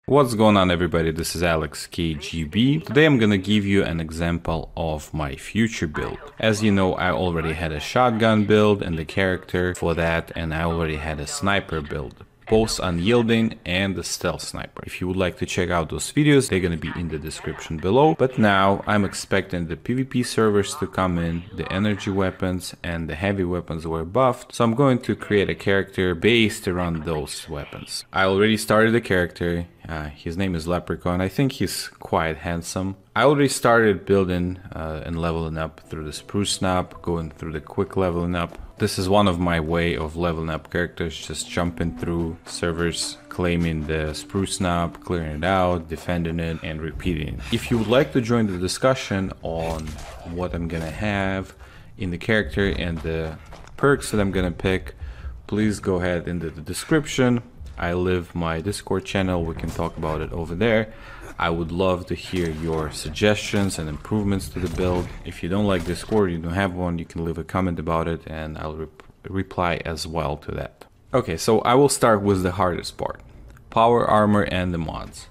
What's going on, everybody? This is Alex KGB. Today I'm gonna give you an example of my future build. As you know, I already had a shotgun build and the character for that, and I already had a sniper build, both unyielding and the stealth sniper. If you would like to check out those videos, they're gonna be in the description below. But now I'm expecting the PvP servers to come in, the energy weapons and the heavy weapons were buffed, so I'm going to create a character based around those weapons. I already started the character. His name is Leprechaun. I think he's quite handsome. I already started building and leveling up through the Spruce Knob, going through the quick leveling up. This is one of my way of leveling up characters, just jumping through servers, claiming the Spruce Knob, clearing it out, defending it, and repeating it. If you would like to join the discussion on what I'm gonna have in the character and the perks that I'm gonna pick, please go ahead into the description. I leave my Discord channel, we can talk about it over there. I would love to hear your suggestions and improvements to the build. If you don't like Discord, you don't have one, you can leave a comment about it and I'll reply as well to that. Okay, so I will start with the hardest part, power armor and the mods.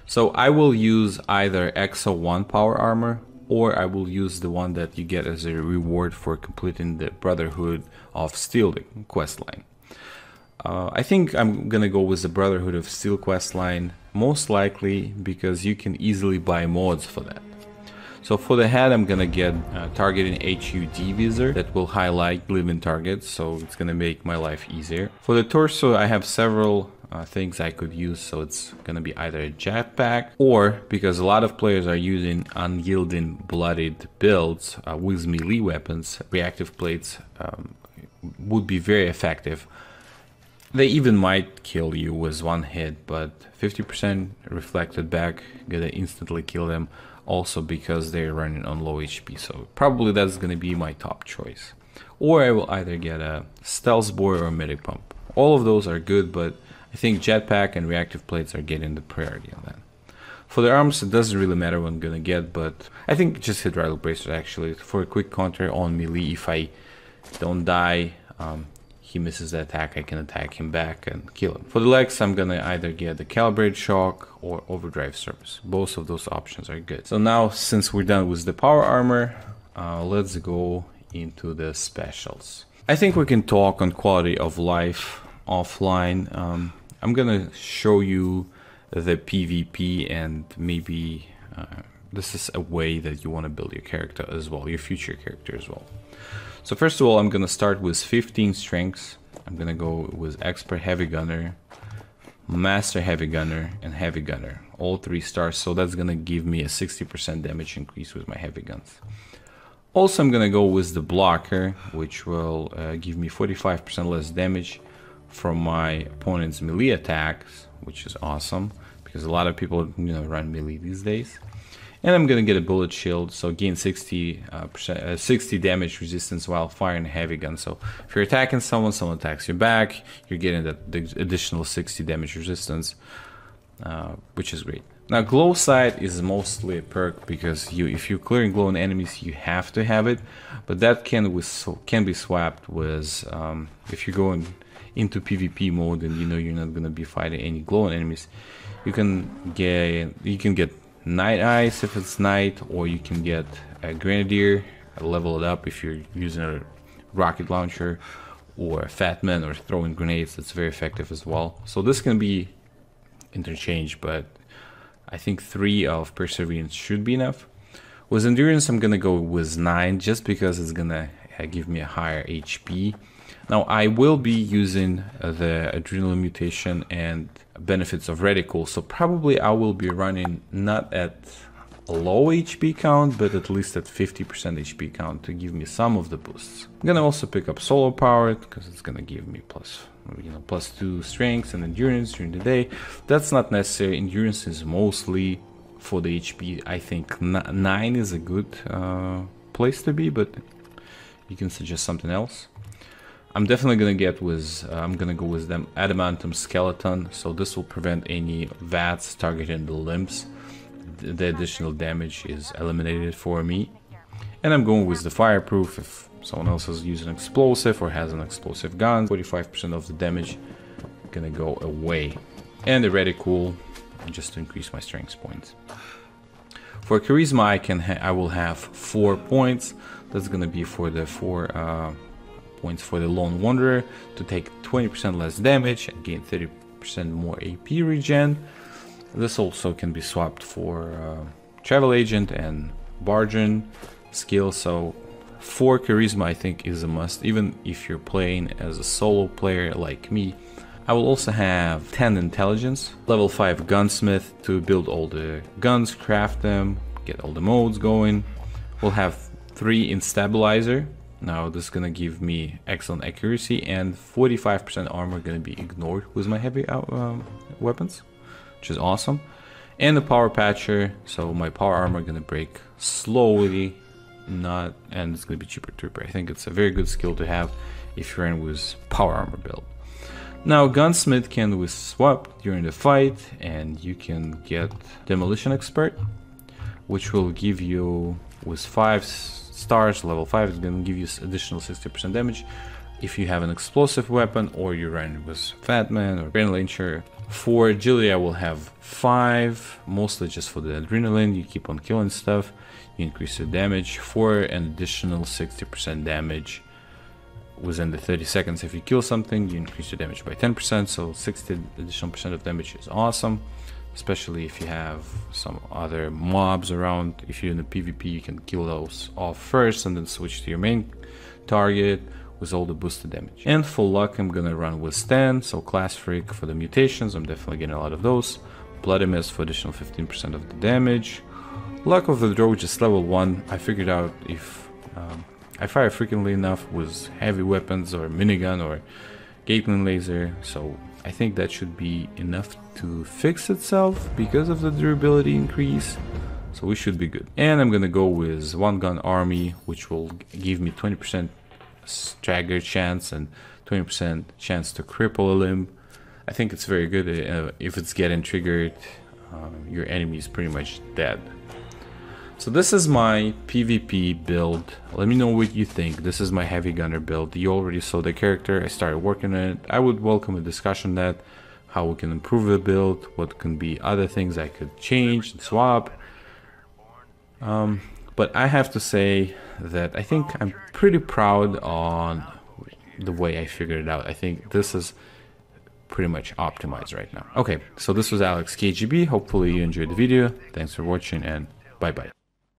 So I will use either EXO 1 power armor, or I will use the one that you get as a reward for completing the Brotherhood of Steel questline. I think I'm gonna go with the Brotherhood of Steel questline, most likely because you can easily buy mods for that. So for the head, I'm gonna get targeting HUD visor that will highlight living targets, so it's gonna make my life easier. For the torso, I have several things I could use, so it's gonna be either a jetpack, or because a lot of players are using unyielding bloodied builds with melee weapons, reactive plates would be very effective. They even might kill you with one hit, but 50% reflected back, gonna instantly kill them, also because they're running on low HP, so probably that's gonna be my top choice. Or I will either get a stealth bore or a medic pump. All of those are good, but I think jetpack and reactive plates are getting the priority on that. For the arms, it doesn't really matter what I'm gonna get, but I think just hydraulic bracers actually, for a quick counter on melee. If I don't die, he misses the attack, I can attack him back and kill him. For the legs, I'm gonna either get the calibrated shock or overdrive service. Both of those options are good. So now, since we're done with the power armor, let's go into the specials. I think we can talk on quality of life offline. I'm gonna show you the PvP, and maybe this is a way that you want to build your character as well, your future character as well. So first of all, I'm gonna start with 15 strengths. I'm gonna go with expert heavy gunner, master heavy gunner, and heavy gunner, all 3 stars. So that's gonna give me a 60% damage increase with my heavy guns. Also, I'm gonna go with the blocker, which will give me 45% less damage from my opponent's melee attacks, which is awesome because a lot of people, run melee these days. And I'm gonna get a bullet shield, so gain 60 damage resistance while firing a heavy gun. So if you're attacking someone, someone attacks you back, you're getting that additional 60 damage resistance, which is great. Now, glow sight is mostly a perk because if you're clearing glowing enemies, you have to have it, but that can be swapped with if you're going into PvP mode and you're not gonna be fighting any glowing enemies. You can get Night Eyes if it's night, or you can get a Grenadier, level it up if you're using a rocket launcher, or a Fat Man, or throwing grenades. That's very effective as well. So this can be interchanged, but I think 3 of Perseverance should be enough. With Endurance, I'm gonna go with 9 just because it's gonna give me a higher HP. Now, I will be using the Adrenal Mutation and benefits of Reticle, so probably I will be running not at a low HP count, but at least at 50% HP count to give me some of the boosts. I'm gonna also pick up Solar Power because it's gonna give me plus 2 strength and endurance during the day. That's not necessary. Endurance is mostly for the HP. I think 9 is a good place to be, but you can suggest something else. I'm definitely gonna go with them Adamantium Skeleton, so this will prevent any VATs targeting the limbs. The additional damage is eliminated for me. And I'm going with the Fireproof if someone else is using explosive or has an explosive gun. 45% of the damage gonna go away. And the Reticle, just to increase my strength points. For charisma, I will have 4 points. That's gonna be for the 4 points for the Lone Wanderer to take 20% less damage and gain 30% more AP regen. This also can be swapped for Travel Agent and Bargain skill. So 4 charisma I think is a must, even if you're playing as a solo player like me. I will also have 10 intelligence, level 5 gunsmith to build all the guns, craft them, get all the modes going. We'll have 3 in stabilizer. Now this is gonna give me excellent accuracy, and 45% armor gonna be ignored with my heavy weapons, which is awesome. And the power patcher, so my power armor gonna break slowly, and it's gonna be cheaper to repair. I think it's a very good skill to have if you're in with power armor build. Now gunsmith can be swapped during the fight, and you can get demolition expert, which will give you with 5 stars, level 5 is gonna give you additional 60% damage if you have an explosive weapon or you run with Fatman or Green Launcher. For agility I will have 5, mostly just for the adrenaline. You keep on killing stuff, you increase your damage for an additional 60% damage within the 30 seconds. If you kill something, you increase your damage by 10%, so 60 additional percent of damage is awesome, especially if you have some other mobs around. If you're in a PvP, you can kill those off first and then switch to your main target with all the boosted damage. And for luck, I'm gonna run with Stan, so Class Freak for the mutations, I'm definitely getting a lot of those. Bloody Mist for additional 15% of the damage. Luck of the Draw, just level 1. I figured out if I fire frequently enough with heavy weapons or minigun or Gatling laser, so I think that should be enough to fix itself because of the durability increase, so we should be good. And I'm gonna go with one gun army, which will give me 20% stagger chance and 20% chance to cripple a limb. I think it's very good. If it's getting triggered, your enemy is pretty much dead. So this is my PvP build. Let me know what you think. This is my heavy gunner build. You already saw the character. I started working on it. I would welcome a discussion on that, how we can improve the build, what can be other things I could change and swap. But I have to say that I think I'm pretty proud on the way I figured it out. I think this is pretty much optimized right now. Okay, so this was Alex KGB. Hopefully you enjoyed the video. Thanks for watching, and bye bye.